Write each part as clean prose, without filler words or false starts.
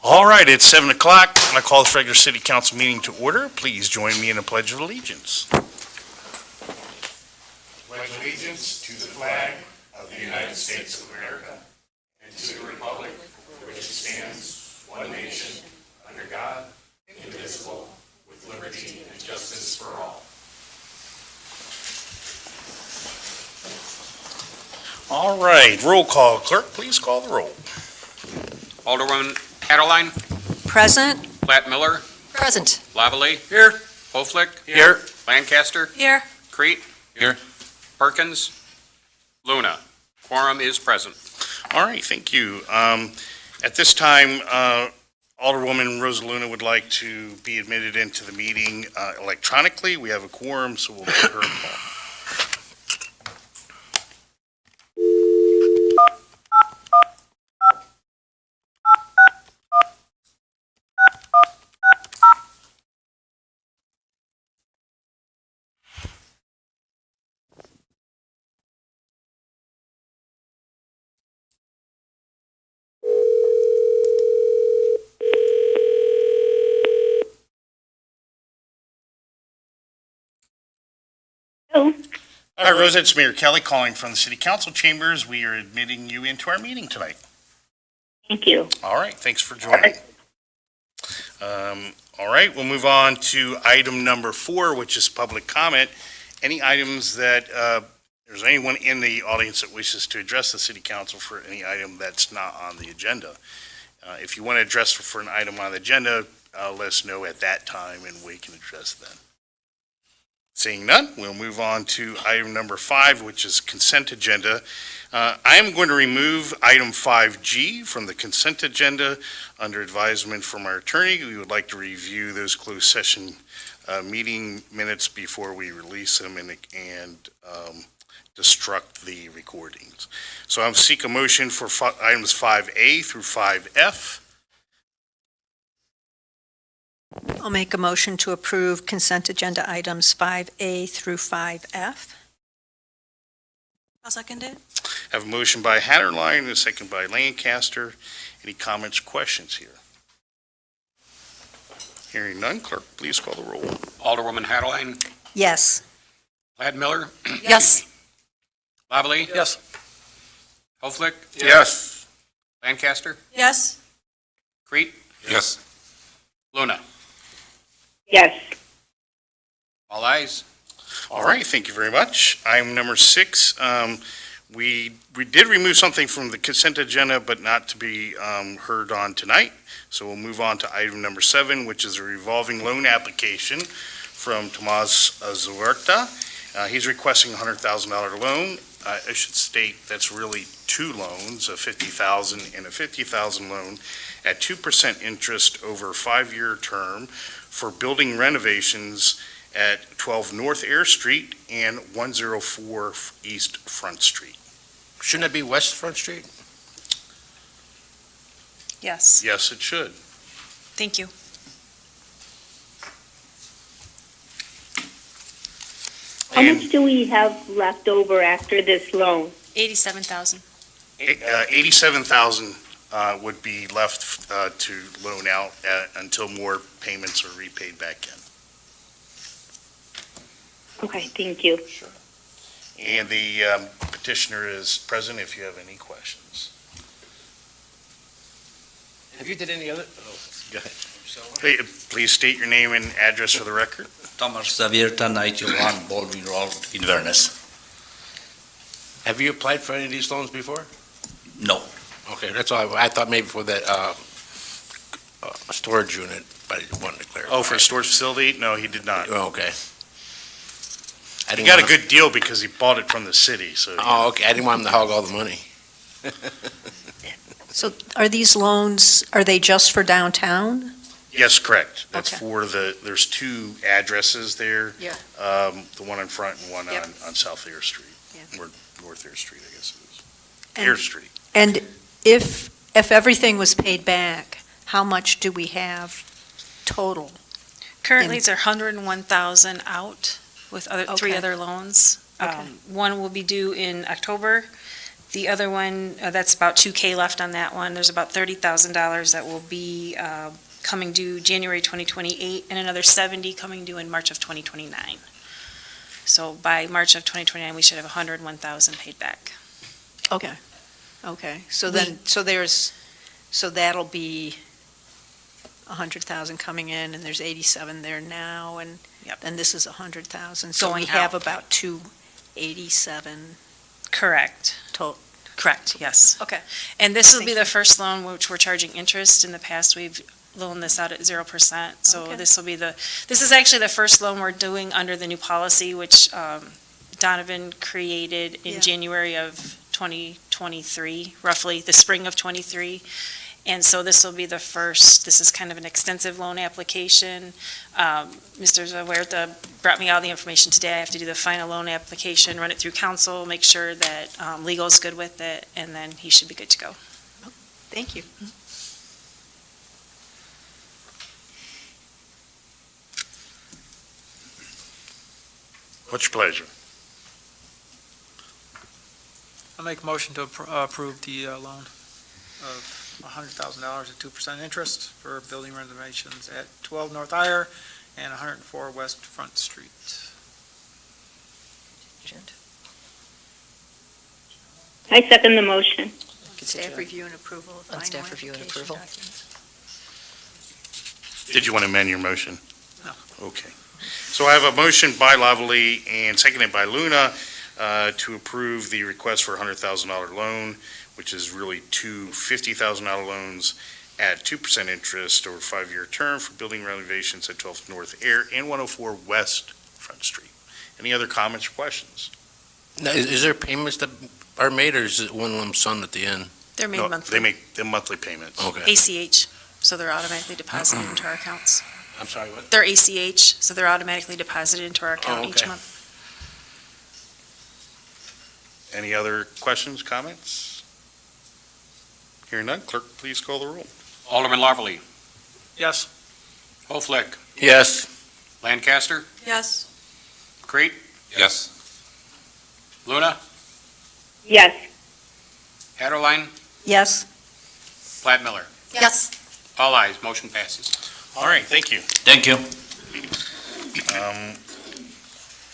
All right, it's 7 o'clock. I call this regular city council meeting to order. Please join me in a pledge of allegiance. Pledge allegiance to the flag of the United States of America and to the republic for which it stands, one nation, under God, indivisible, with liberty and justice for all. All right, roll call. Clerk, please call the roll. Alderwoman Haderlein, Present. Platt-Miller, Present. Lavallee, Here. Hoeflich, Here. Lancaster, Here. Kriete, Here. Perkins, Luna. Quorum is present. All right, thank you. At this time, Alderwoman Rosa Luna would like to be admitted into the meeting electronically. We have a quorum, so we'll give her a call. Hello. Hi, Rosa, it's Mayor Kelly calling from the City Council chambers. We are admitting you into our meeting tonight. Thank you. All right, thanks for joining. All right, we'll move on to item number 4, which is public comment. Any items that, there's anyone in the audience that wishes to address the City Council for any item that's not on the agenda? If you want to address for an item on the agenda, let us know at that time and we can address then. Seeing none, we'll move on to item number 5, which is consent agenda. I am going to remove item 5G from the consent agenda under advisement from our attorney. We would like to review those closed session meeting minutes before we release them and destruct the recordings. So I'll seek a motion for items 5A through 5F. I'll make a motion to approve consent agenda items 5A through 5F. I'll second it. Have a motion by Haderlein and a second by Lancaster. Any comments or questions here? Hearing none, clerk, please call the roll. Alderwoman Haderlein, Yes. Platt-Miller, Yes. Lavallee, Yes. Hoeflich, Yes. Lancaster, Yes. Kriete, Yes. Luna. Yes. All ayes. All right, thank you very much. Item number 6, we did remove something from the consent agenda, but not to be heard on tonight. So we'll move on to item number 7, which is a revolving loan application from Tomas Zuerta. He's requesting a $100,000 loan. I should state that's really 2 loans, a $50,000 and a $50,000 loan at 2% interest over a 5-year term for building renovations at 12 North Air Street and 104 East Front Street. Shouldn't it be West Front Street? Yes. Yes, it should. Thank you. How And much do we have left over after this loan? 87,000. 87,000 would be left to loan out until more payments are repaid back in. Okay, thank you. And the petitioner is present if you have any questions. Have you did any other? Oh, go ahead. Please state your name and address for the record. Thomas Zavierta, 91 Baldwin Road, Inverness. Have you applied for any of these loans before? No. Okay, that's all. I thought maybe for that storage unit, but I wanted to clarify. Oh, for a storage facility? No, he did not. Oh, okay. I He didn't got a want- good deal because he bought it from the city, so. Oh, okay. I didn't want him to hog all the money. So are these loans, are they just for downtown? Yes, correct. That's Okay. for there's 2 addresses there. Yeah. The one in front and one Yep. on South Air Street, Yeah. or North Air Street, I guess it is. And- Air Street. And if everything was paid back, how much do we have total? Currently, it's 101,000 out with 3 Okay. other loans. Okay. One will be due in October, The other one, that's about $2K left on that one. There's about $30,000 that will be coming due January 2028, and another 70 coming due in March of 2029. So by March of 2029, we should have 101,000 paid back. Okay, okay. So then, so that'll be 100,000 coming in, and there's 87 there now, and Yep. then this is 100,000. So we Going have out. about 287 Correct. total. Correct, yes. Okay. And this will Thank be you. the first loan which we're charging interest. In the past, we've loaned this out at 0%. So Okay. this is actually the first loan we're doing under the new policy, which Donovan created Yeah. in January of 2023, roughly the spring of '23. And so this will be the first, this is kind of an extensive loan application. Mr. Zahuerta brought me all the information today. I have to do the final loan application, run it through council, make sure that legal is good with it, and then he should be good to go. Thank you. What's your pleasure? I'll make a motion to approve the loan of $100,000 at 2% interest for building renovations at 12 North Iyer and 104 West Front Street. I second the motion. Staff review and approval of final staff review and application approval. documents. Did you want to amend your motion? No. Okay. So I have a motion by Lavallee and seconded by Luna to approve the request for a $100,000 loan, which is really two $50,000 loans at 2% interest over a 5-year term for building renovations at 12th North Air and 104 West Front Street. Any other comments or questions? Now, is there payments that are made, or is it one lump sum at the end? They're made No, monthly. They make the monthly payments. Okay. ACH, so they're automatically deposited into our accounts. I'm sorry, what? They're ACH, so they're automatically deposited into our account each okay. month. Any other questions, comments? Hearing none, clerk, please call the roll. Alderman Lavallee. Yes. Hoeflich. Yes. Lancaster. Yes. Kriete. Yes. Luna. Yes. Haderlein. Yes. Platt-Miller. Yes. All ayes, motion passes. All right, thank you. Thank you.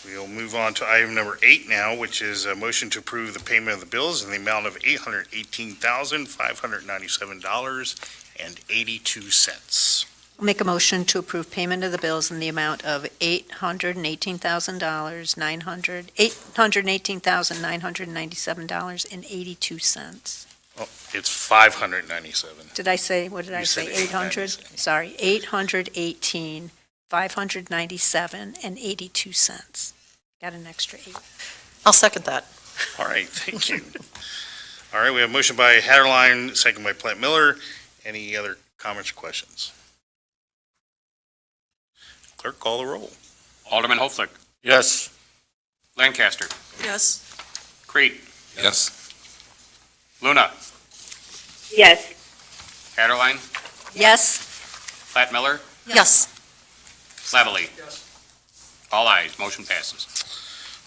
We'll move on to item number 8 now, which is a motion to approve the payment of the bills in the amount of $818,597.82. I'll make a motion to approve payment of the bills in the amount of $818,997.82. Oh, it's 597. Did I say, what did I You say, said 800? Sorry, 818, 597 and 82 cents. Got an extra 8. I'll second that. All right, thank you. All right, we have a motion by Haderlein, second by Platt-Miller. Any other comments or questions? Clerk, call the roll. Alderman Hoeflich. Yes. Lancaster. Yes. Kriete. Yes. Luna. Yes. Haderlein. Yes. Platt-Miller. Yes. Lavallee. All ayes, motion passes.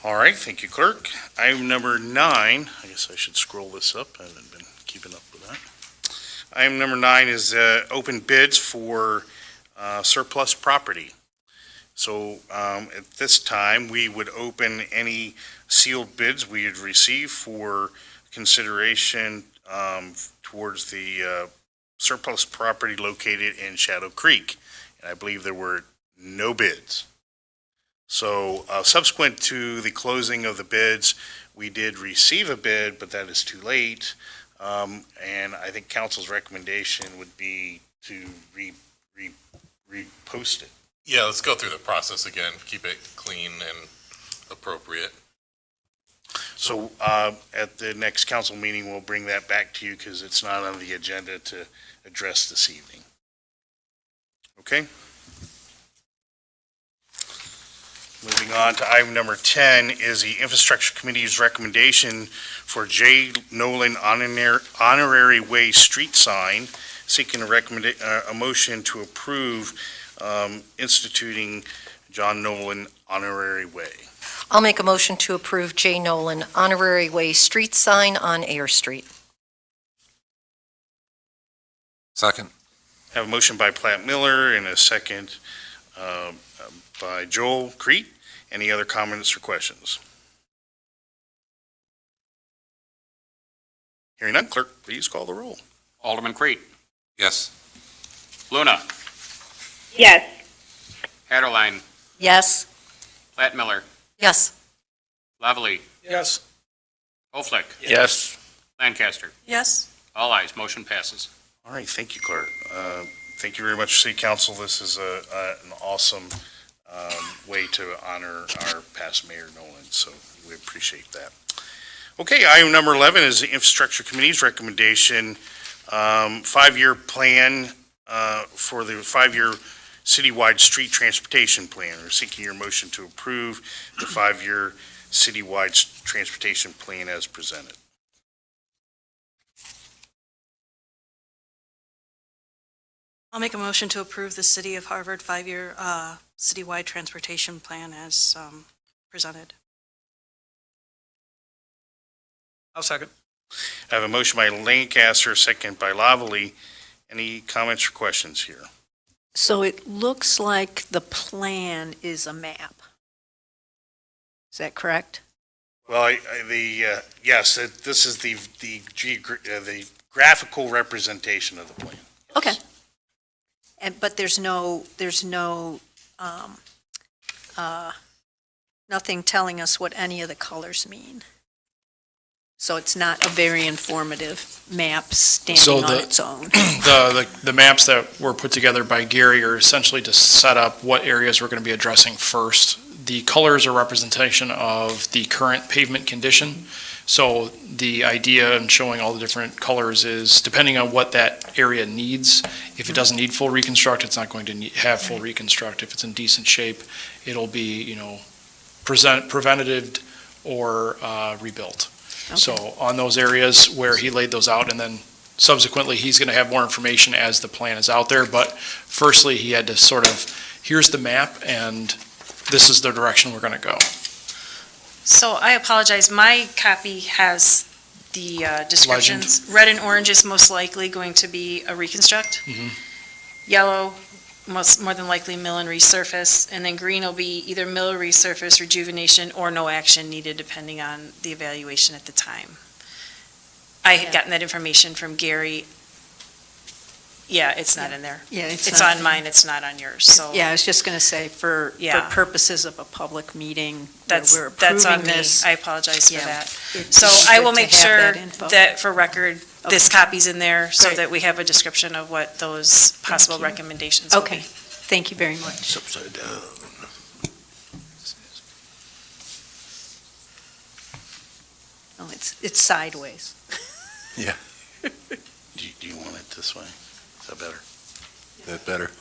All right, thank you, clerk. Item number 9, I guess I should scroll this up. I haven't been keeping up with that. Item number 9 is open bids for surplus property. So at this time, we would open any sealed bids we had received for consideration towards the surplus property located in Shadow Creek. And I believe there were no bids. So subsequent to the closing of the bids, we did receive a bid, but that is too late. And I think council's recommendation would be to repost it. Yeah, let's go through the process again, keep it clean and appropriate. So at the next council meeting, we'll bring that back to you because it's not on the agenda to address this evening. Okay? Moving on to item number 10 is the Infrastructure Committee's recommendation for J. Nolan Honorary Way Street Sign, seeking a motion to approve instituting John Nolan Honorary Way. I'll make a motion to approve J. Nolan honorary way street sign on Air Street. Second. Have a motion by Platt-Miller and a second by Joel Kriete. Any other comments or questions? Hearing none, clerk, please call the roll. Alderman Kriete, Yes. Luna, Yes. Haderlein, Yes. Platt-Miller, Yes. Lavallee, Yes. Hoeflich, Yes. Lancaster. Yes. All ayes, motion passes. All right, thank you, clerk. Thank you very much, City Council. This is an awesome way to honor our past mayor, Nolan, so we appreciate that. Okay, item number 11 is the Infrastructure Committee's recommendation, 5-year plan for the 5-year citywide street transportation plan. We're seeking your motion to approve the 5-year citywide transportation plan as presented. I'll make a motion to approve the City of Harvard 5-year citywide transportation plan as presented. I'll second. I have a motion by Lancaster, second by Lavallee. Any comments or questions here? So it looks like the plan is a map. Is that correct? Well, yes, this is the graphical representation of the plan. Okay. But there's no, nothing telling us what any of the colors mean. So it's not a very informative map standing on its own. The maps that were put together by Gary are essentially to set up what areas we're going to be addressing first. The colors are representation of the current pavement condition. So the idea in showing all the different colors is depending on what that area needs. If it doesn't need full reconstruct, it's not going to have full reconstruct. If it's in decent shape, it'll be, preventative or rebuilt. Okay. So on those areas where he laid those out, and then subsequently, he's going to have more information as the plan is out there. But firstly, he had to sort of, here's the map, and this is the direction we're going to go. So I apologize, my copy has the descriptions. Red and orange is most likely going to be a reconstruct. Mhm. Yellow, more than likely mill and resurface, and then green will be either mill, resurface, rejuvenation, or no action needed depending on the evaluation at the time. I had gotten that information from Gary. Yeah, it's not in there. Yeah, It's not- on mine, it's not on yours, so. Yeah, I was just going to say, for Yeah. purposes of a public meeting, where That's we're on approving me. this. I apologize for Yeah. that. it's So I good will to make have sure that info. that for record, this Okay. copy's in there so Great. that we have a description of what those possible you. recommendations will Okay, be. thank you very much. It's upside down. Oh, it's sideways. Do you want it this way? Is that better? That better.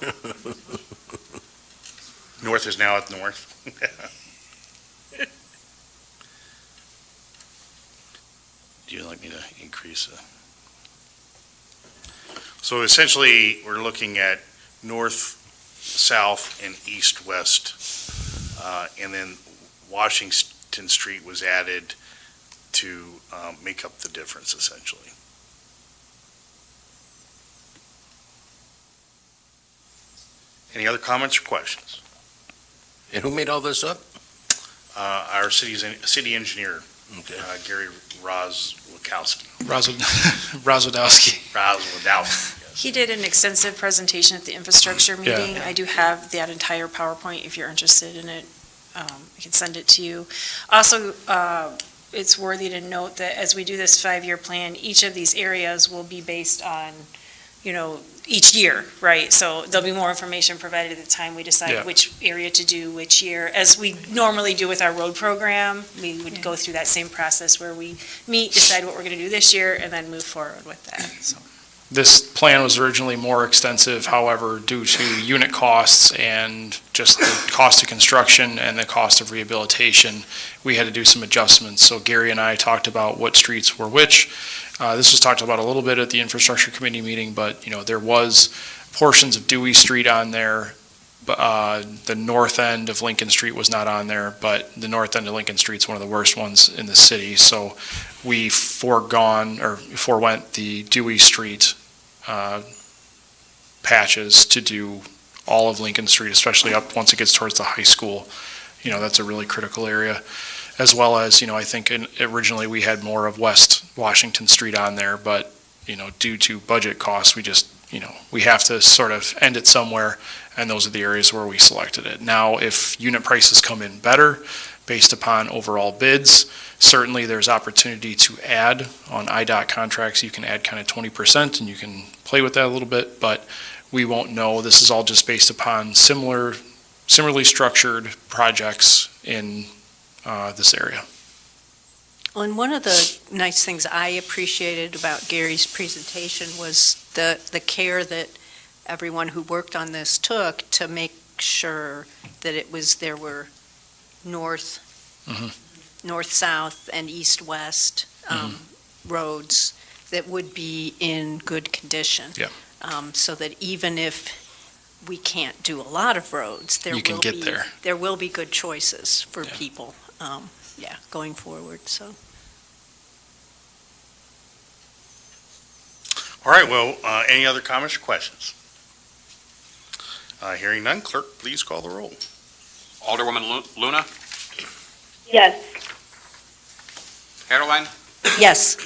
North is now at north. Do you like me to increase it? So essentially, we're looking at north, south, and east, west. And then Washington Street was added to make up the difference, essentially. Any other comments or questions? And who made all this up? Our city engineer, Okay. Gary Rozwadowski. Rozwadowski. He did an extensive presentation at the infrastructure Yeah. meeting. I do have that entire PowerPoint if you're interested in it. I can send it to you. Also, it's worthy to note that as we do this 5-year plan, each of these areas will be based on, each year, right? So there'll be more information provided at the time we decide Yeah. which area to do which year. As we normally do with our road program, we would go through that same process where we meet, decide what we're going to do this year, and then move forward with that, so. This plan was originally more extensive, however, due to unit costs and just the cost of construction and the cost of rehabilitation, we had to do some adjustments. So Gary and I talked about what streets were which. This was talked about a little bit at the infrastructure committee meeting, but, there was portions of Dewey Street on there The north end of Lincoln Street was not on there, but the north end of Lincoln Street's one of the worst ones in the city. So we forewent the Dewey Street patches to do all of Lincoln Street, especially up once it gets towards the high school. That's a really critical area. As well as, I think originally we had more of West Washington Street on there, but, due to budget costs, we just, we have to sort of end it somewhere, and those are the areas where we selected it. Now, if unit prices come in better, based upon overall bids, certainly there's opportunity to add on IDOT contracts. You can add kind of 20%, and you can play with that a little bit, but we won't know. This is all just based upon similarly structured projects in this area. Well, and one of the nice things I appreciated about Gary's presentation was the care that everyone who worked on this took to make sure that there were north, south, and east, west roads that would be in good condition. Yeah. So that even if we can't do a lot of roads, there will be good choices for people, going forward, so. All right, well, any other comments or questions? Hearing none, clerk, please call the roll. Alderwoman Luna, Yes. Haderlein, Yes.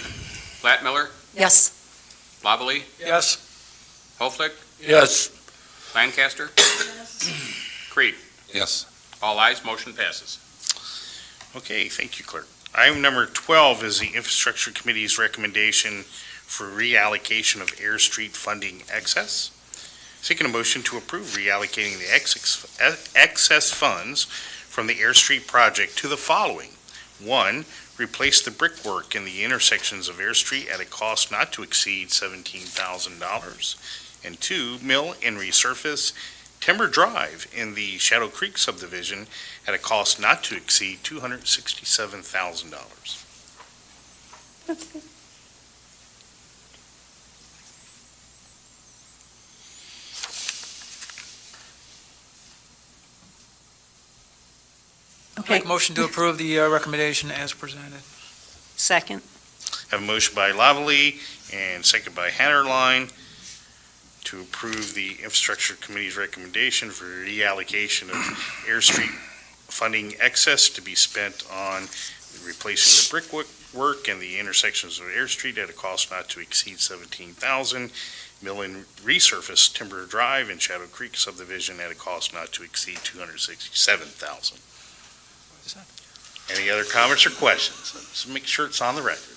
Platt-Miller, Yes. Lavallee, Yes. Hoeflich, Yes. Lancaster, Kriete. Yes. All ayes, motion passes. Okay, thank you, clerk. Item number 12 is the Infrastructure Committee's recommendation for reallocation of Air Street funding excess. Seeking a motion to approve reallocating the excess funds from the Air Street project to the following. 1, replace the brickwork in the intersections of Air Street at a cost not to exceed $17,000. And 2, mill and resurface Timber Drive in the Shadow Creek subdivision at a cost not to exceed $267,000. Okay. Make a motion to approve the recommendation as presented. Second. Have a motion by Lavallee and second by Haderlein to approve the Infrastructure Committee's recommendation for reallocation of Air Street funding excess to be spent on replacing the brickwork in the intersections of Air Street at a cost not to exceed $17,000, mill and resurface Timber Drive and Shadow Creek subdivision at a cost not to exceed $267,000. Any other comments or questions? Let's make sure it's on the record.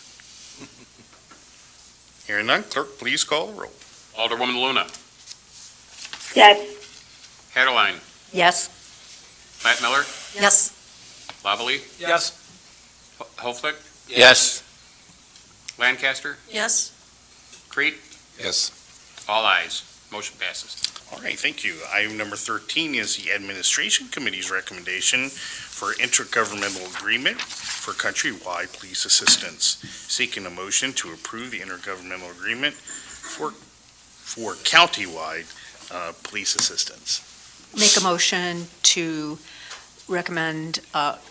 Hearing none, clerk, please call the roll. Alderwoman Luna, Yes. Haderlein, Yes. Platt-Miller, Yes. Lavallee, Yes. Hoeflich, Yes. Lancaster, Yes. Kriete. Yes. All ayes, motion passes. All right, thank you. Item number 13 is the Administration Committee's recommendation for intergovernmental agreement for countrywide police assistance. Seeking a motion to approve the intergovernmental agreement for countywide police assistance. Make a motion to recommend,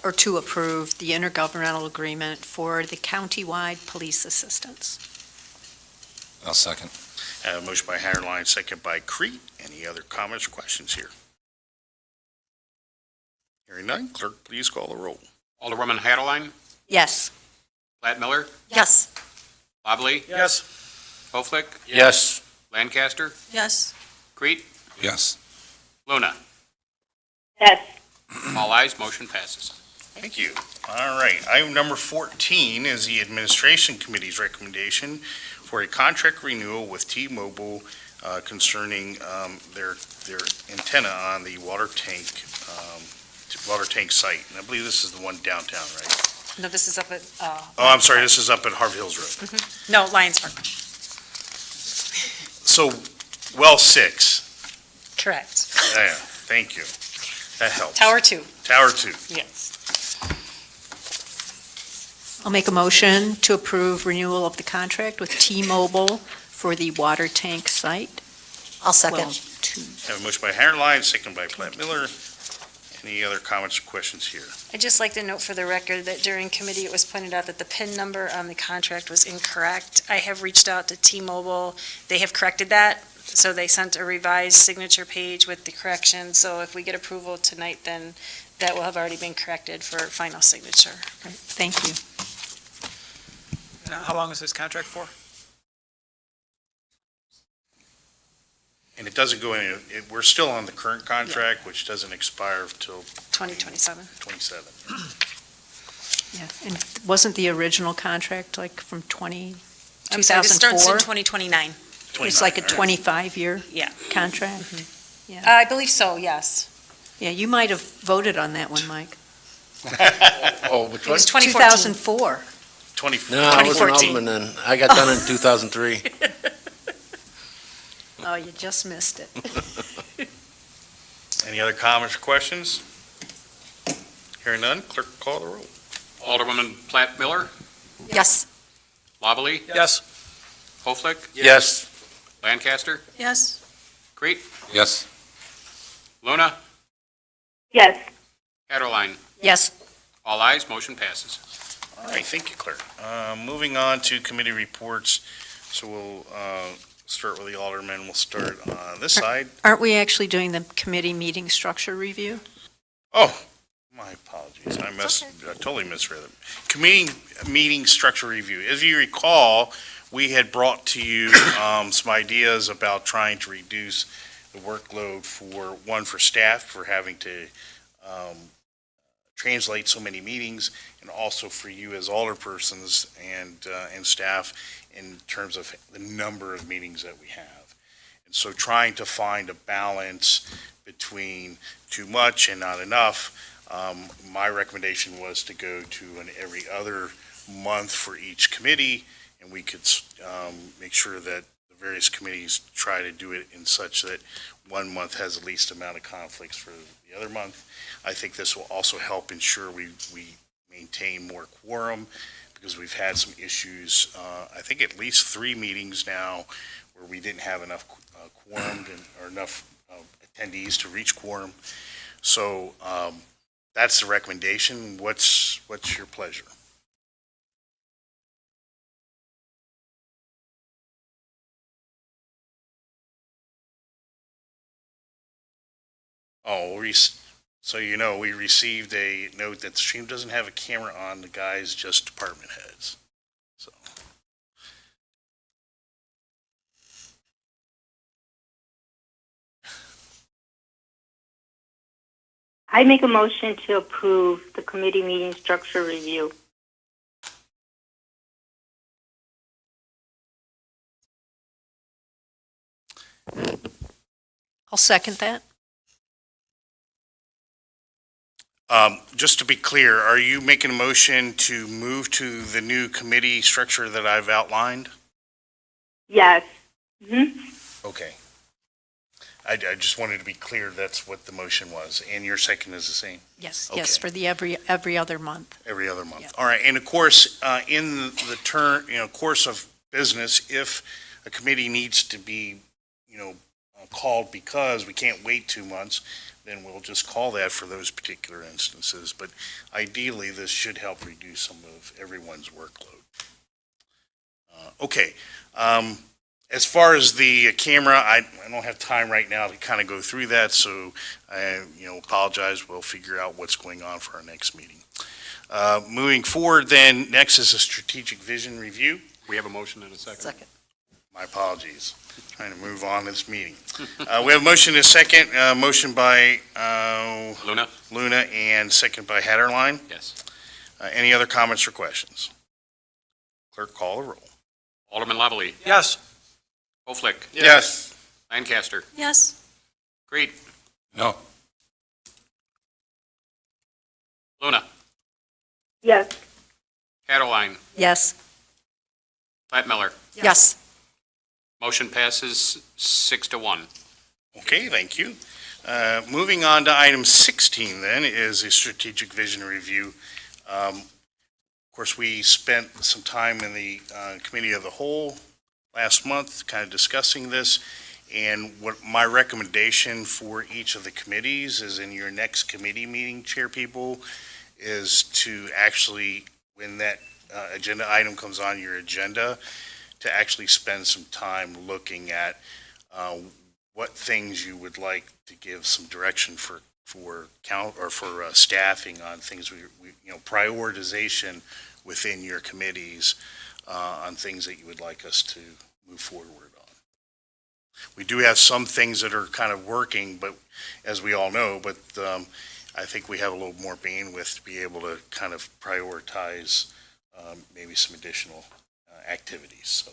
or to approve the intergovernmental agreement for the countywide police assistance. I'll second. A motion by Haderlein, second by Kriete. Any other comments or questions here? Hearing none, clerk, please call the roll. Alderwoman Haderlein, Yes. Platt-Miller, Yes. Lavallee, Yes. Hoeflich, Yes. Lancaster, Yes. Kriete, Yes. Luna. Yes. All ayes, motion passes. Thank you. All right, item number 14 is the Administration Committee's recommendation for a contract renewal with T-Mobile concerning their antenna on the water tank site. And I believe this is the one downtown, right? No, this is up at, Oh, I'm sorry, this is up at Harvard Hills Road. no, Lions Park. So, well 6. Correct. Yeah, thank you. That helps. Tower 2, Tower 2. yes. I'll make a motion to approve renewal of the contract with T-Mobile for the water tank site. I'll second. Have a motion by Haderlein, second by Platt-Miller. Any other comments or questions here? I'd just like to note for the record that during committee, it was pointed out that the PIN number on the contract was incorrect. I have reached out to T-Mobile. They have corrected that, so they sent a revised signature page with the correction. So if we get approval tonight, then that will have already been corrected for final signature. Thank you. Now, how long is this contract for? And it doesn't go in, we're still on the current contract, which doesn't expire until 2027. 27. Yeah, and wasn't the original contract like from 2004? I'm sorry, it starts in 2029. It's like a 25-year Yeah. contract? I believe so, yes. Yeah, you might have voted on that one, Mike. Oh, which It one? was 2014. 2004. 20. No, I was an 2014. alderman then. I got done in 2003. Oh, you just missed it. Any other comments or questions? Hearing none, clerk call the roll. Alderwoman Platt-Miller, Yes. Lavallee, Yes. Hoeflich, Yes. Lancaster, Yes. Kriete, Yes. Lorena, Yes. Haderlein. Yes. All ayes, motion passes. All right, thank you, clerk. Moving on to committee reports. So we'll start with the alderman. We'll start on this side. Aren't we actually doing the committee meeting structure review? Oh, my apologies. I totally misread it. Committee meeting structure review. As you recall, we had brought to you some ideas about trying to reduce the workload for staff for having to translate so many meetings, and also for you as alderpersons and staff in terms of the number of meetings that we have. And so trying to find a balance between too much and not enough, my recommendation was to go to an every other month for each committee, and we could make sure that the various committees try to do it in such that one month has the least amount of conflicts for the other month. I think this will also help ensure we maintain more quorum, because we've had some issues, I think at least 3 meetings now where we didn't have enough quorum or enough attendees to reach quorum. So that's the recommendation. What's your pleasure? Oh, so you know, we received a note that the stream doesn't have a camera on, the guys, just department heads. So. I make a motion to approve the committee meeting structure review. I'll second that. Just to be clear, are you making a motion to move to the new committee structure that I've outlined? Yes. Okay. I just wanted to be clear that's what the motion was, and your second is the same? Yes, Okay. yes, for the every other month. Every other month. Yeah. All right, and of course, in the course of business, if a committee needs to be, called because we can't wait 2 months, then we'll just call that for those particular instances. But ideally, this should help reduce some of everyone's workload. Okay. As far as the camera, I don't have time right now to kind of go through that, so I, apologize. We'll figure out what's going on for our next meeting. Moving forward, then, next is a strategic vision review. We have a motion and a second. Second. My apologies. Trying to move on this meeting. We have a motion and a second. Motion by Luna and second by Haderlein. Yes. Any other comments or questions? Clerk, call the roll. Alderman Lavallee, Yes. Hoeflich, Yes. Lancaster, Yes. Kriete, No. Luna, Yes. Haderlein, Yes. Platt-Miller. Yes. Motion passes 6-1. Okay, thank you. Moving on to item 16 then is a strategic vision review. Of course, we spent some time in the committee of the whole last month kind of discussing this, And what my recommendation for each of the committees is in your next committee meeting, chair people, is to actually, when that agenda item comes on your agenda, to actually spend some time looking at what things you would like to give some direction for staffing on things prioritization within your committees on things that you would like us to move forward on. We do have some things that are kind of working, but as we all know, but I think we have a little more bandwidth to be able to kind of prioritize maybe some additional activities. So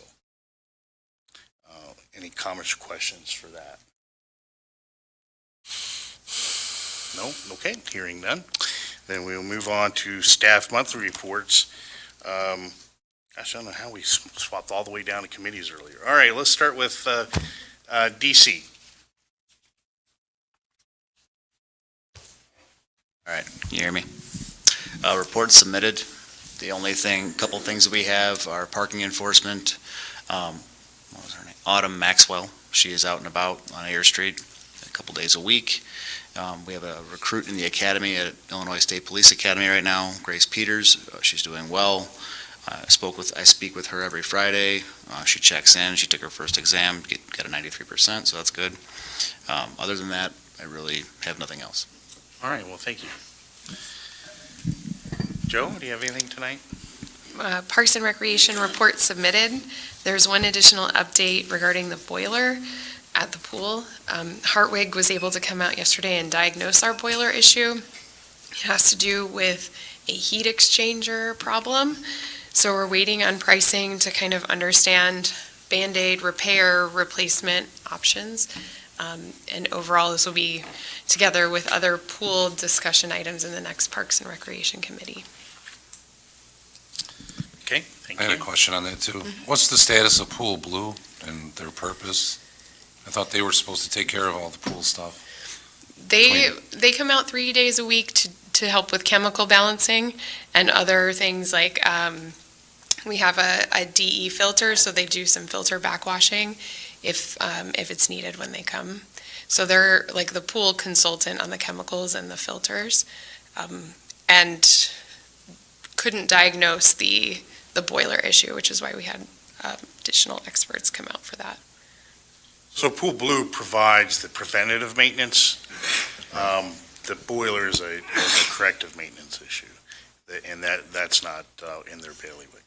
any comments or questions for that? No? Okay, hearing none. Then we'll move on to staff monthly reports. Gosh, I don't know how we swapped all the way down to committees earlier. All right, let's start with DC. All right, can you hear me? Report submitted. The only couple things that we have are parking enforcement. What was her name? Autumn Maxwell. She is out and about on Air Street a couple days a week. We have a recruit in the academy at Illinois State Police Academy right now, Grace Peters. She's doing well. I speak with her every Friday. She checks in. She took her first exam, got a 93%, so that's good. Other than that, I really have nothing else. All right, well, thank you. Joe, do you have anything tonight? Parks and Recreation report submitted. There's one additional update regarding the boiler at the pool. Hartwig was able to come out yesterday and diagnose our boiler issue. It has to do with a heat exchanger problem. So we're waiting on pricing to kind of understand Band-Aid repair replacement options. And overall, this will be together with other pool discussion items in the next Parks and Recreation Committee. Okay, thank I you. had a question on that too. What's the status of Pool Blue and their purpose? I thought they were supposed to take care of all the pool stuff. They come out 3 days a week to help with chemical balancing and other things like we have a DE filter, so they do some filter backwashing if it's needed when they come. So they're like the pool consultant on the chemicals and the filters, and couldn't diagnose the boiler issue, which is why we had additional experts come out for that. So Pool Blue provides the preventative maintenance. The boiler is a corrective maintenance issue, and that's not in their bailiwick.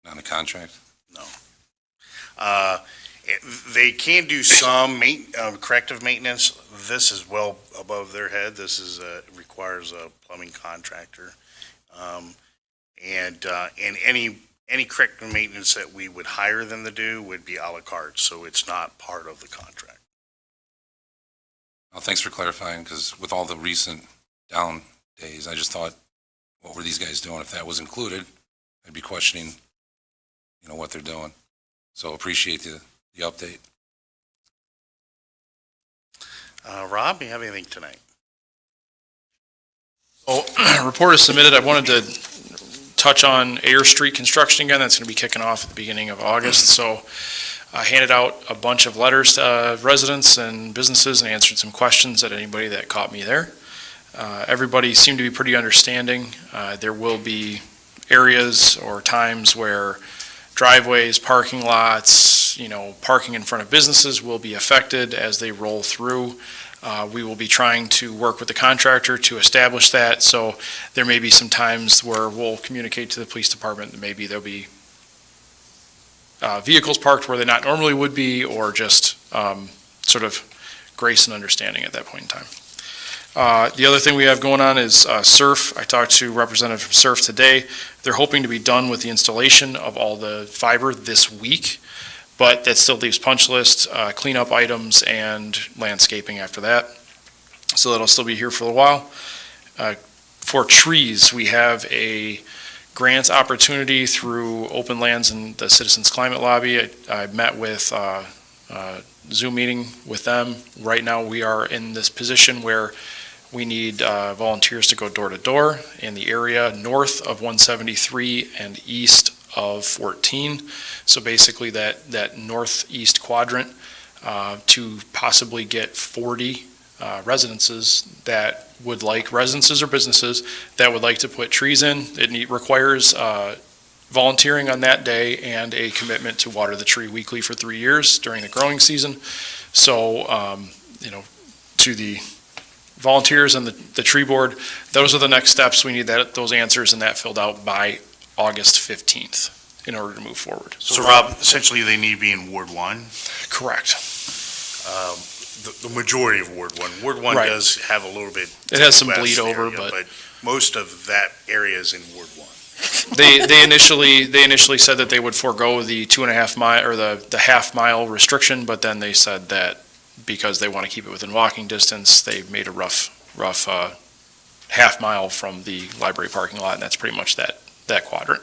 Not a contract? No. They can do some corrective maintenance. This is well above their head. This requires a plumbing contractor. And any corrective maintenance that we would hire them to do would be a la carte, so it's not part of the contract. Well, thanks for clarifying, because with all the recent down days, I just thought, what were these guys doing? If that was included, I'd be questioning, what they're doing. So appreciate the update. Rob, do you have anything tonight? Report is submitted. I wanted to touch on Air Street construction again. That's going to be kicking off at the beginning of August. So I handed out a bunch of letters to residents and businesses and answered some questions at anybody that caught me there. Everybody seemed to be pretty understanding. There will be areas or times where driveways, parking lots, parking in front of businesses will be affected as they roll through. We will be trying to work with the contractor to establish that. So there may be some times where we'll communicate to the police department that maybe there'll be vehicles parked where they not normally would be, or just sort of grace and understanding at that point in time. The other thing we have going on is SURF. I talked to representative from SURF today. They're hoping to be done with the installation of all the fiber this week, but that still leaves punch list, cleanup items, and landscaping after that. So that'll still be here for a while. For trees, we have a grant opportunity through Open Lands and the Citizens Climate Lobby. I met with Zoom meeting with them. Right now, we are in this position where we need volunteers to go door to door in the area north of 173 and east of 14. So basically that northeast quadrant, to possibly get 40 residences residences or businesses that would like to put trees in. It requires volunteering on that day and a commitment to water the tree weekly for 3 years during the growing season. So, to the volunteers and the tree board, those are the next steps. We need those answers and that filled out by August 15th in order to move forward. So Rob, essentially they need to be in Ward 1? Correct. The majority of Ward 1. Ward 1 Right. does have a little bit. It has some west bleed over, area, but most of that area is in Ward 1. they initially said that they would forego the 2.5 mile or the half-mile restriction, but then they said that because they want to keep it within walking distance, they made a rough half mile from the library parking lot, and that's pretty much that quadrant.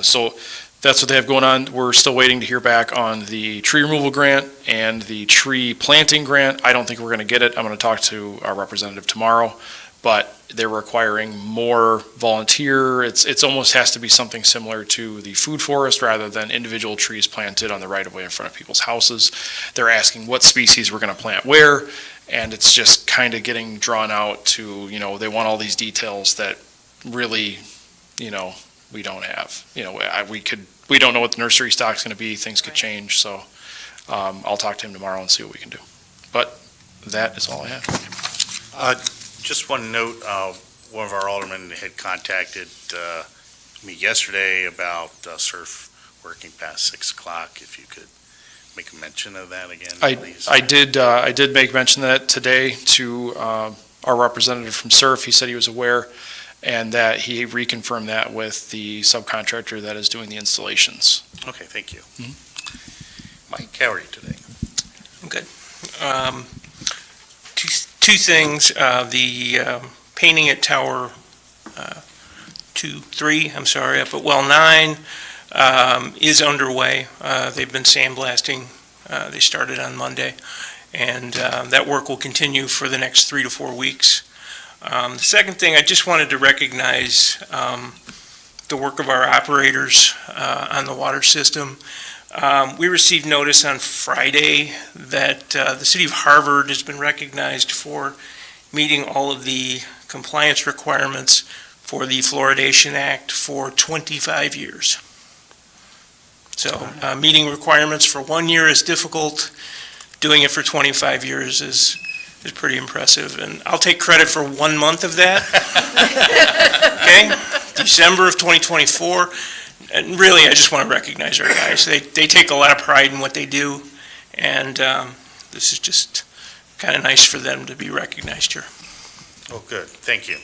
So that's what they have going on. We're still waiting to hear back on the tree removal grant and the tree planting grant. I don't think we're going to get it. I'm going to talk to our representative tomorrow, but they're requiring more volunteer. It's almost has to be something similar to the food forest rather than individual trees planted on the right of way in front of people's houses. They're asking what species we're going to plant where, and it's just kind of getting drawn out to, they want all these details that really, we don't have. We don't know what the nursery stock's going to be. Things could change, so I'll talk to him tomorrow and see what we can do. But that is all I have. Just one note, one of our aldermen had contacted me yesterday about surf working past 6 o'clock. If you could make a mention of that again, please. I did make mention of that today to our representative from SURF. He said he was aware and that he reconfirmed that with the subcontractor that is doing the installations. Okay, thank you. Mike, how are you today? I'm good. Two things. The painting at Tower 3, up at Well 9, is underway. They've been sandblasting. They started on Monday, and that work will continue for the next 3 to 4 weeks. The second thing, I just wanted to recognize the work of our operators on the water system. We received notice on Friday that the city of Harvard has been recognized for meeting all of the compliance requirements for the Fluoridation Act for 25 years. So meeting requirements for 1 year is difficult. Doing it for 25 years is pretty impressive, and I'll take credit for 1 month of that. Okay, December of 2024. And really, I just want to recognize our guys. They take a lot of pride in what they do, and this is just kind of nice for them to be recognized here. Oh, good. Thank you.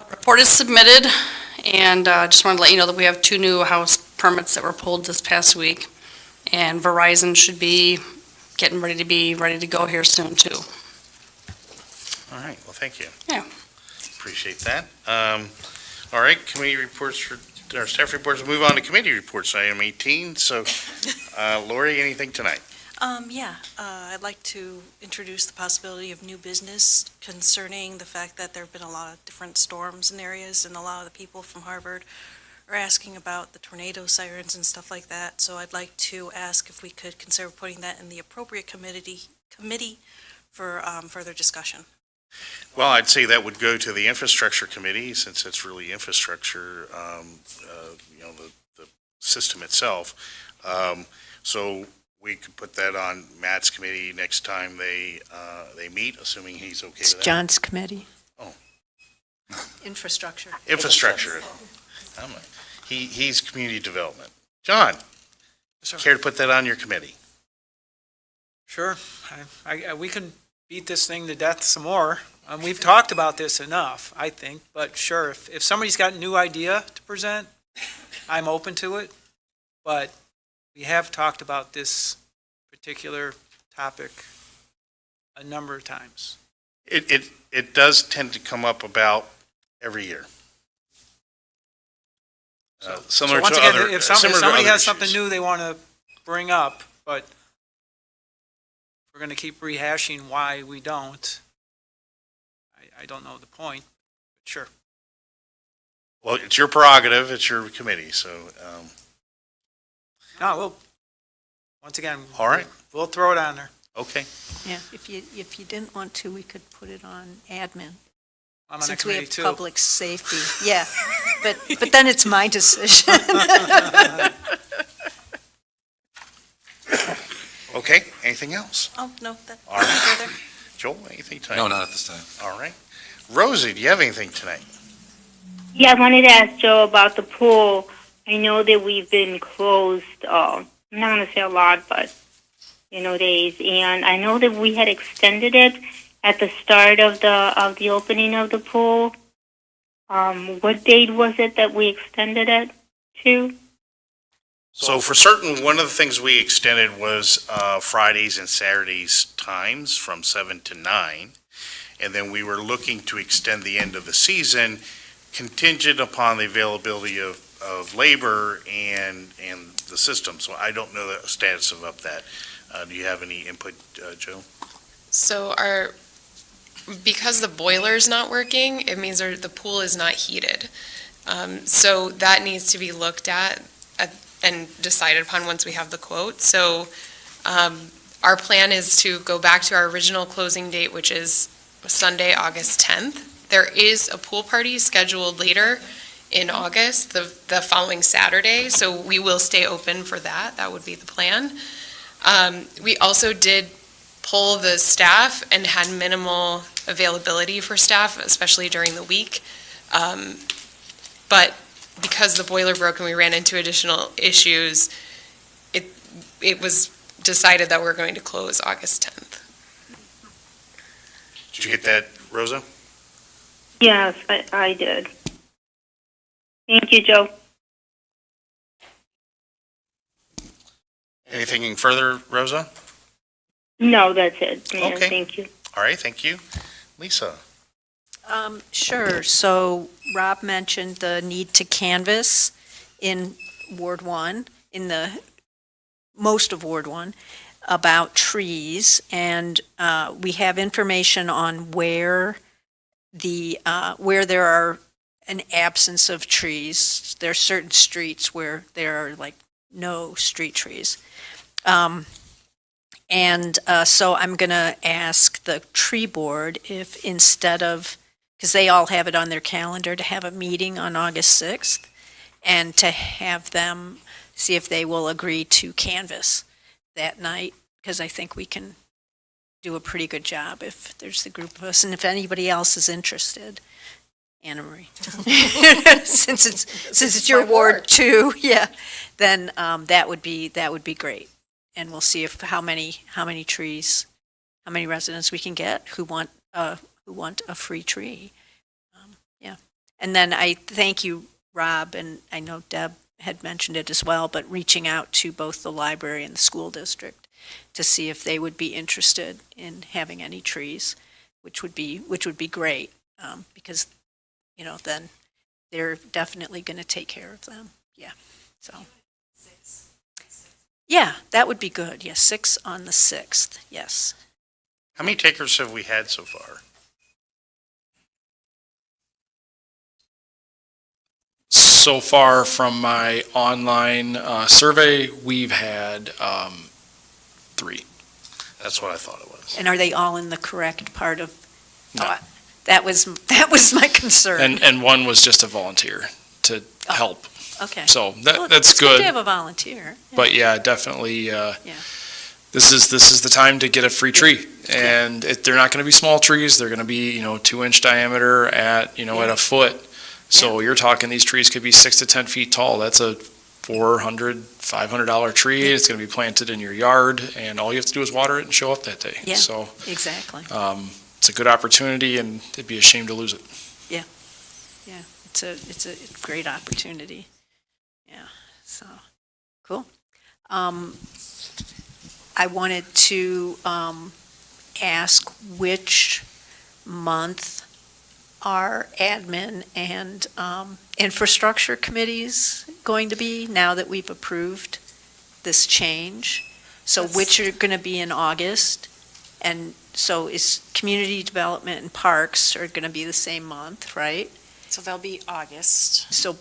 Report is submitted, and just wanted to let you know that we have 2 new house permits that were pulled this past week, and Verizon should be getting ready to go here soon, too. All right, well, thank you. Yeah. Appreciate that. All right, committee reports our staff reports. We'll move on to committee reports, item 18. So, Lori, anything tonight? I'd like to introduce the possibility of new business concerning the fact that there have been a lot of different storms in areas, and a lot of the people from Harvard are asking about the tornado sirens and stuff like that. So I'd like to ask if we could consider putting that in the appropriate committee for further discussion. Well, I'd say that would go to the infrastructure committee, since it's really infrastructure, the system itself. So we could put that on Matt's committee next time they meet, assuming he's okay It's with that. John's committee. Oh. Infrastructure. Infrastructure. He's community development. John, care to put that on your committee? Sure. We can beat this thing to death some more. We've talked about this enough, I think, but sure, if somebody's got a new idea to present, I'm open to it. But we have talked about this particular topic a number of times. It does tend to come up about every year. Similar so once to again, other, if similar to somebody other has issues. something new they want to bring up, but we're going to keep rehashing why we don't, I don't know the point, but sure. Well, it's your prerogative, it's your committee, so. No, we'll, once again. All right. We'll throw it on there. Okay. Yeah, if you didn't want to, we could put it on admin. I'm on that Since we committee have too. public safety, yeah. But then it's my decision. Okay, anything else? Oh, no, that's All right. further. Joel, anything tonight? No, not at this time. All right. Rosie, do you have anything tonight? Yeah, I wanted to ask Joe about the pool. I know that we've been closed, I'm not going to say a lot, but, days. And I know that we had extended it at the start of the opening of the pool. What date was it that we extended it to? So for certain, one of the things we extended was Fridays and Saturdays times from 7 to 9. And then we were looking to extend the end of the season contingent upon the availability of labor and the system. So I don't know the status of that. Do you have any input, Joe? So because the boiler's not working, it means the pool is not heated. So that needs to be looked at and decided upon once we have the quote. So our plan is to go back to our original closing date, which is Sunday, August 10th. There is a pool party scheduled later in August, the following Saturday, so we will stay open for that. That would be the plan. We also did poll the staff and had minimal availability for staff, especially during the week. But because the boiler broke and we ran into additional issues, it was decided that we're going to close August 10th. Did you get that, Rosa? Yes, I did. Thank you, Joe. Anything further, Rosa? No, that's it. Yeah, Okay. Thank you. All right, thank you. Lisa? Sure. So Rob mentioned the need to canvass in Ward 1, in most of Ward 1, about trees. And we have information on where there are an absence of trees. There are certain streets where there are like no street trees. So I'm going to ask the tree board if instead of, because they all have it on their calendar, to have a meeting on August 6th and to have them see if they will agree to canvass that night, because I think we can do a pretty good job if there's the group of us, and if anybody else is interested. Annamarie, since it's your ward too, yeah, then that would be great, and we'll see how many trees, how many residents we can get who want a free tree. Yeah, and then I thank you, Rob, and I know Deb had mentioned it as well, but reaching out to both the library and the school district to see if they would be interested in having any trees, which would be great, because then they're definitely going to take care of them. Yeah. So. Yeah, that would be good. Yes, 6 on the 6th. Yes. How many takers have we had so far? So far from my online survey, we've had 3. That's what I thought it was. And are they all in the correct part of? No. That was my concern. And one was just a volunteer to help. Okay. So Well, that's it's good. to have a volunteer. But yeah, definitely. This is the time to get a free tree, and they're not going to be small trees. They're going to be 2-inch diameter at at a foot. So you're talking these trees could be 6 to 10 feet tall. That's a $400, $500 tree. It's going to be planted in your yard, and all you have to do is water it and show up that day. Yeah. So Exactly. it's a good opportunity, and it'd be a shame to lose it. Yeah. It's a great opportunity. Yeah. So cool. I wanted to ask which month our admin and infrastructure committees going to be now that we've approved this change? So which are going to be in August? And so is community development and parks are going to be the same month, right? So they'll be August. So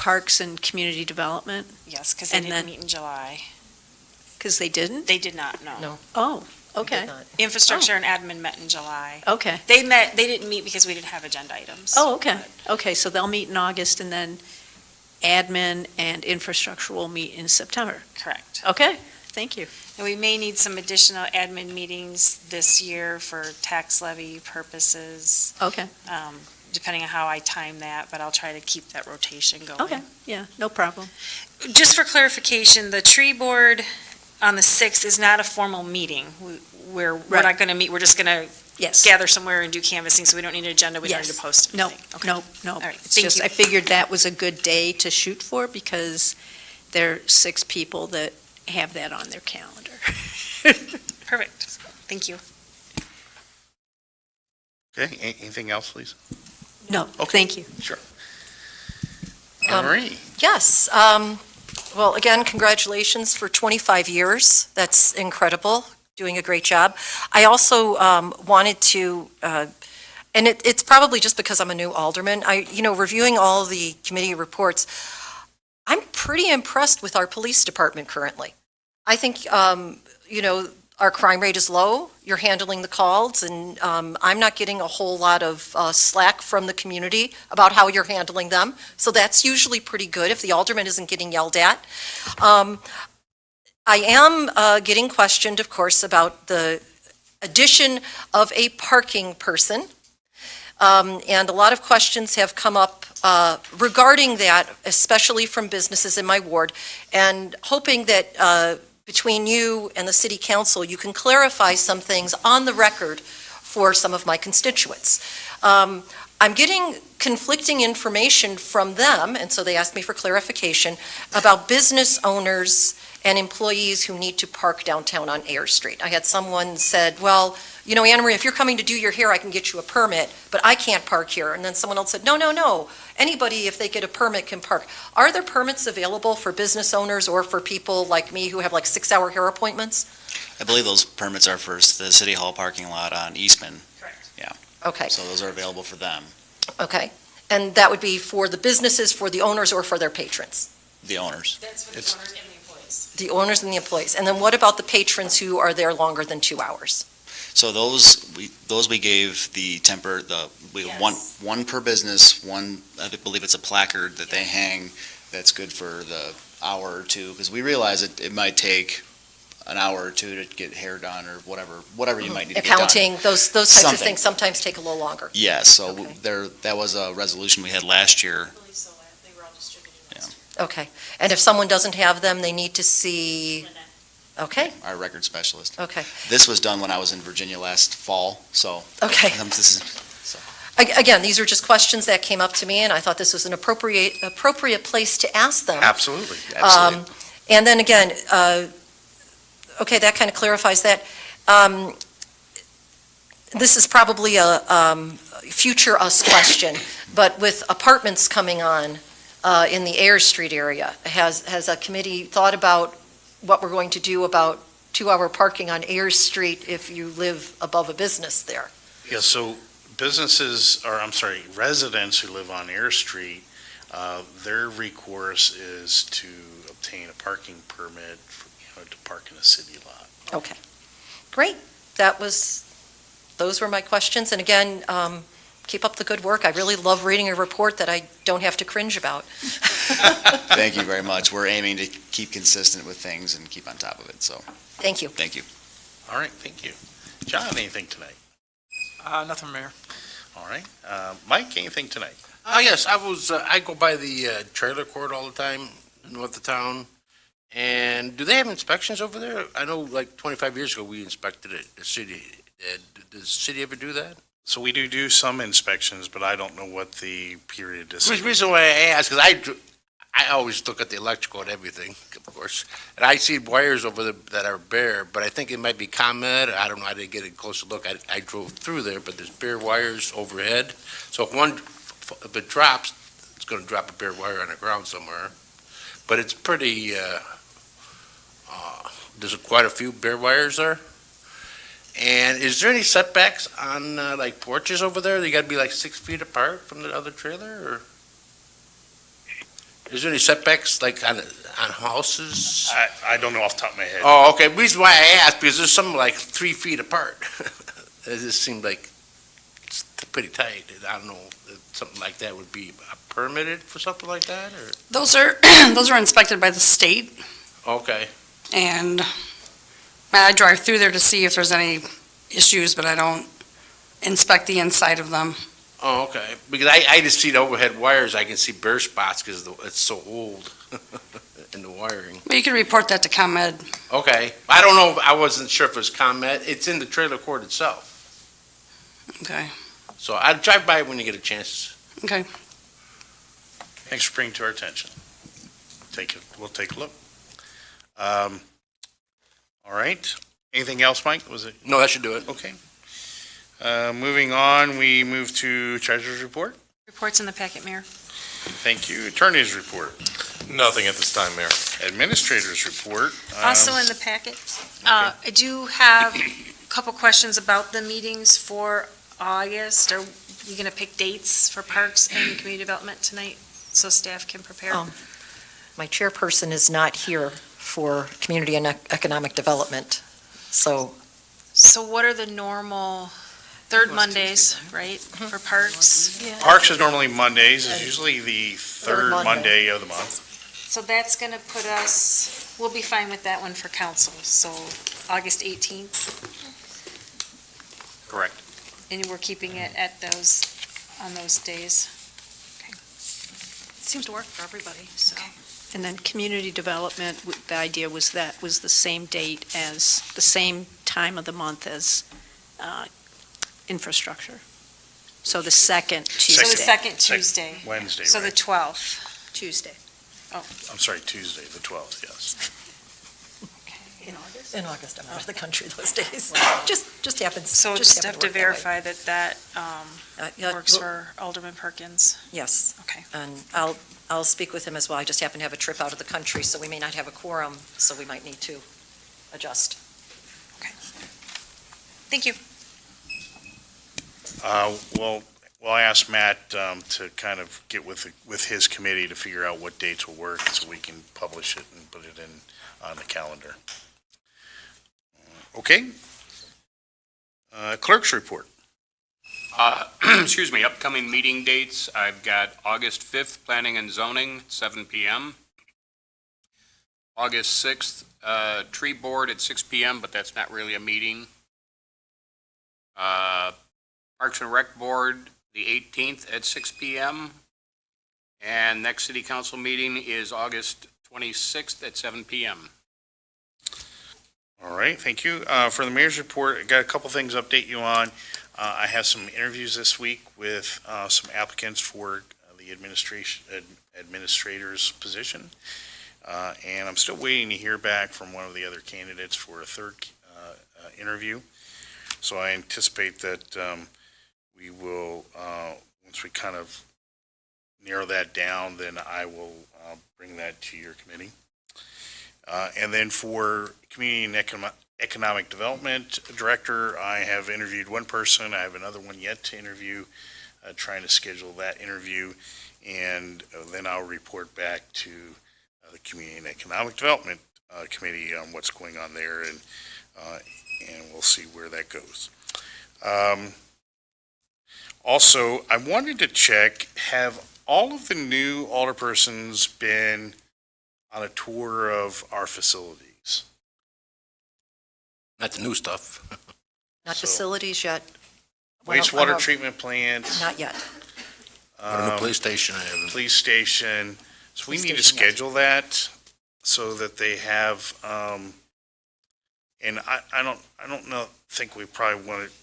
Parks and Community Development? Yes, because they And didn't then- meet in July. Because they didn't? They did not, no. No. Oh, okay. Infrastructure and admin met in July. Okay. They didn't meet because we didn't have agenda items. Oh, okay. Okay, so they'll meet in August, and then admin and infrastructure will meet in September. Correct. Okay, thank you. And we may need some additional admin meetings this year for tax levy purposes, Okay, depending on how I time that, but I'll try to keep that rotation going. okay, yeah, no problem. Just for clarification, the tree board on the 6th is not a formal meeting. We're Right. not going to meet, we're just going to Yes. gather somewhere and do canvassing, so we don't need an agenda, we don't need Yes. to post No, anything. Okay. no. All right, It's thank just, you. I figured that was a good day to shoot for because there are 6 people that have that on their calendar. Perfect. Thank you. Okay, anything else, Lisa? No, thank you. Sure. Um, Annamarie? Yes. Well, again, congratulations for 25 years. That's incredible, doing a great job. I also wanted to, and it's probably just because I'm a new alderman, reviewing all the committee reports, I'm pretty impressed with our police department currently. I think, our crime rate is low, you're handling the calls, and I'm not getting a whole lot of slack from the community about how you're handling them, so that's usually pretty good if the alderman isn't getting yelled at. I am getting questioned, of course, about the addition of a parking person, and a lot of questions have come up regarding that, especially from businesses in my ward, and hoping that between you and the city council, you can clarify some things on the record for some of my constituents. I'm getting conflicting information from them, and so they asked me for clarification, about business owners and employees who need to park downtown on Air Street. I had someone said, well, Annamarie, if you're coming to do your hair, I can get you a permit, but I can't park here. And then someone else said, no. Anybody, if they get a permit, can park. Are there permits available for business owners or for people like me who have like 6-hour hair appointments? I believe those permits are for the City Hall parking lot on Eastman. Correct. Yeah. Okay, So those are available for them, okay. And that would be for the businesses, for the owners, or for their patrons? the owners. That's for the It's- owners and the employees. The owners and the employees. And then what about the patrons who are there longer than 2 hours? So those we gave the Yes. one per business, one, I believe it's a placard that they hang that's good for the hour or two, because we realize it might take an hour or two to get hair done or whatever you might need to get done. Accounting, those types of Something. things sometimes take a little longer. Yes, so Okay. that was a resolution we had last year. I believe so, they were all distributed Yeah. last year. Okay. And if someone doesn't have them, they need to see, okay, Our record specialist. okay. This was done when I was in Virginia last fall, so. Okay. This is- Again, these are just questions that came up to me, and I thought this was an appropriate place to ask them. Absolutely. And then again, okay, that kind of clarifies that. This is probably a future us question, but with apartments coming on in the Air Street area, has a committee thought about what we're going to do about 2-hour parking on Air Street if you live above a business there? Yeah, so residents who live on Air Street, their recourse is to obtain a parking permit, to park in a city lot. Okay, great. Those were my questions. And again, keep up the good work. I really love reading a report that I don't have to cringe about. Thank you very much. We're aiming to keep consistent with things and keep on top of it, so. Thank you. Thank you. All right, thank you. John, anything tonight? Nothing, Mayor. All right. Mike, anything tonight? Yes, I go by the trailer court all the time, north of town. And do they have inspections over there? I know like 25 years ago, we inspected it, the city. Does the city ever do that? So we do some inspections, but I don't know what the period is. The reason why I ask is I always look at the electrical and everything, of course, and I see wires over there that are bare, but I think it might be ComEd. I don't know. I didn't get a closer look. I drove through there, but there's bare wires overhead. So if it drops, it's going to drop a bare wire on the ground somewhere. But it's pretty. There's quite a few bare wires there. And is there any setbacks on like porches over there? They got to be like 6 feet apart from the other trailer, or? Is there any setbacks, like on houses? I don't know off the top of my head. Oh, okay, reason why I asked, because there's some like 3 feet apart. It just seemed like it's pretty tight. I don't know, if something like that would be permitted for something like that, or? Those are, those are inspected by the state, Okay, and I drive through there to see if there's any issues, but I don't inspect the inside of them. oh, okay, because I just see the overhead wires, I can see bare spots because it's so old in the wiring. But you can report that to ComEd. Okay, I don't know, I wasn't sure if it was ComEd, it's in the trailer court itself, Okay, so I'd drive by when you get a chance. okay. Thanks for bringing it to our attention. We'll take a look. All right. Anything else, Mike? Was it? No, that should do it. Okay. Moving on, we move to treasurer's report. Reports in the packet, Mayor. Thank you. Attorney's report. Nothing at this time, Mayor. Administrator's report. Also in the packet, I do have a couple questions about the meetings for August. Are you going to pick dates for parks and community development tonight so staff can prepare? My chairperson is not here for community and economic development, so So what are the normal third Mondays, right, for parks? Parks is normally Mondays. It's usually the third Monday. Monday of the month. So that's going to put us, we'll be fine with that one for council, so August 18th, Correct. and we're keeping it at those, on those days. Okay. Seems to work for everybody, so. And then community development, the idea was that was the same date as, the same time of the month as infrastructure. So the second So the Tuesday. second Tuesday. Wednesday, So the right? 12th. Tuesday. I'm sorry, Tuesday, the 12th, yes. in August, I'm out of the country those days. Just happens. So just have happened to work that way. verify that that Yeah, works well, for Alderman Perkins. Yes. Okay. And I'll speak with him as well. I just happen to have a trip out of the country, so we may not have a quorum, so we might need to adjust. Thank you. Well, I asked Matt to kind of get with his committee to figure out what dates will work so we can publish it and put it in on the calendar. Okay. Clerk's report. Excuse me, upcoming meeting dates, I've got August 5th, Planning and Zoning, 7 PM. August 6th, Tree Board at 6 PM, but that's not really a meeting. Parks and Rec Board, the 18th at 6 PM. And next city council meeting is August 26th at 7 PM. All right, thank you. For the mayor's report, I got a couple things to update you on. I have some interviews this week with some applicants for the administrator's position. And I'm still waiting to hear back from one of the other candidates for a third interview. So I anticipate that we will, once we kind of narrow that down, then I will bring that to your committee. And then for Community and Economic Development Director, I have interviewed one person. I have another one yet to interview, trying to schedule that interview. And then I'll report back to the Community and Economic Development Committee on what's going on there, and we'll see where that goes. Also, I wanted to check, have all of the new alderpersons been on a tour of our facilities? Not the new stuff. Not So- facilities yet. Wastewater treatment plant. Not yet. On the police station, I haven't. Police station. So we Police need to station, yes. schedule that so that they have, and I don't know, think we probably want to,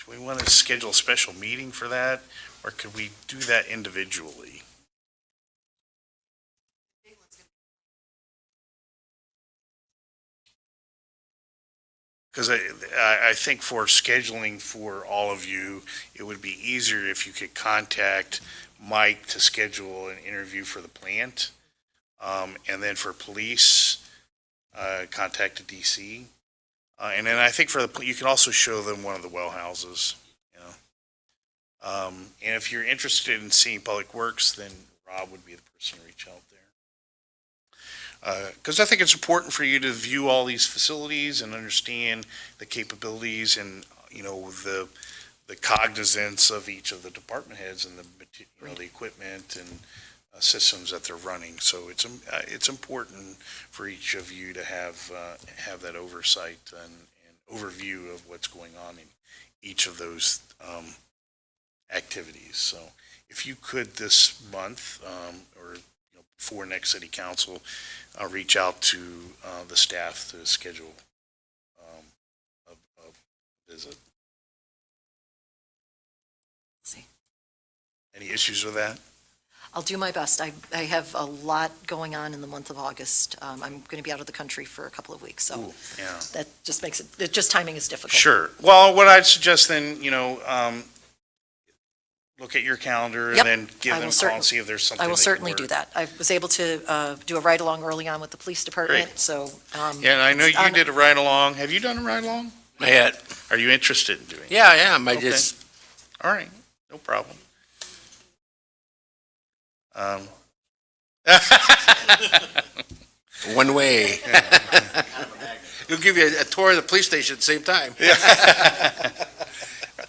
do we want to schedule a special meeting for that? Or could we do that individually? Because I think for scheduling for all of you, it would be easier if you could contact Mike to schedule an interview for the plant. And then for police, contact the DC. And then I think for the, you can also show them one of the well houses, you know. And if you're interested in seeing Public Works, then Rob would be the person to reach out there. Because I think it's important for you to view all these facilities and understand the capabilities and, you know, the cognizance of each of the department heads and the equipment and systems that they're running. So it's important for each of you to have that oversight and overview of what's going on in each of those activities. So if you could this month, or before next city council, reach out to the staff to schedule a visit. See. Any issues with that? I'll do my best. I have a lot going on in the month of August. I'm going to be out of the country for a couple of weeks, so Ooh, yeah. that just makes it, just timing is difficult. Sure. Well, what I'd suggest then, look at your calendar Yep. and then give them a call and see if there's something. I will that can certainly work. do that. I was able to do a ride-along early on with the police department, Great. so. Yeah, and I know it's you on- did a ride-along. Have you done a ride-along? Not yet. Are you interested in doing it? Yeah, I am. I Okay. just, All right, no problem. one way. He'll give you a tour of the police station at the same time.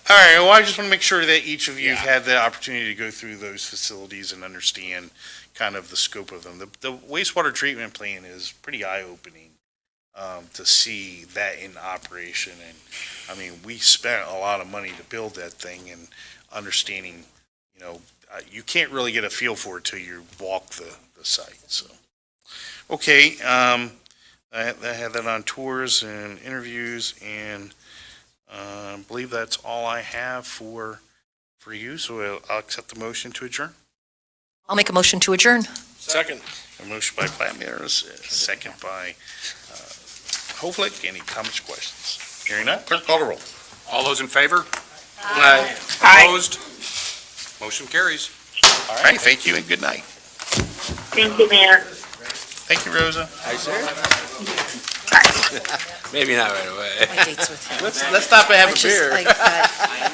All right, well, I just want to make sure that each of you had the opportunity to go through those facilities and understand kind of the scope of them. The wastewater treatment plant is pretty eye-opening to see that in operation. And, I mean, we spent a lot of money to build that thing, and understanding, you can't really get a feel for it till you walk the site, so. Okay, I had that on tours and interviews, and I believe that's all I have for you, so I'll accept the motion to adjourn. I'll make a motion to adjourn. Second. A motion by Platt-Miller, second by Hoeflich. Any comments or questions? Hearing none, clerk call the roll. All those in favor? Aye. Opposed? Motion carries. All right, thank you and good night. Thank you, Mayor. Thank you, Rosa. Hi, sir. Maybe not right away. My date's with him. Let's stop and have I a just- beer. I-